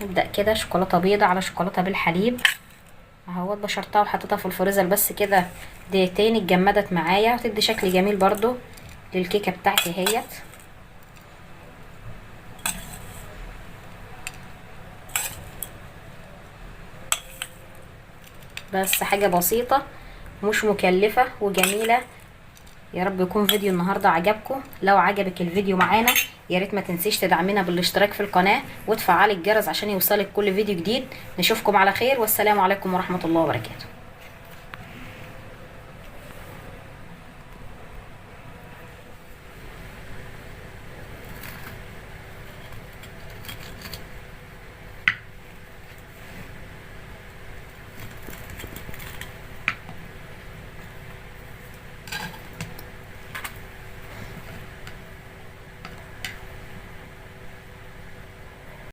نبدأ كده شوكولاتة بيضة على شوكولاتة بالحليب اهوت. بشرتها وحطيتها في الفريزر بس كده دقيقتين، اتجمدت معايا وتدي شكل جميل برضو للكيكة بتاعتي اهيت. بس حاجة بسيطة مش مكلفة وجميلة. يا رب يكون فيديو النهارده عجبكم. لو عجبك الفيديو معانا يا ريت ما تنسيش تدعمينا بالاشتراك في القناة وتفعلي الجرس عشان يوصلك كل فيديو جديد. نشوفكم على خير، والسلام عليكم ورحمة الله وبركاته.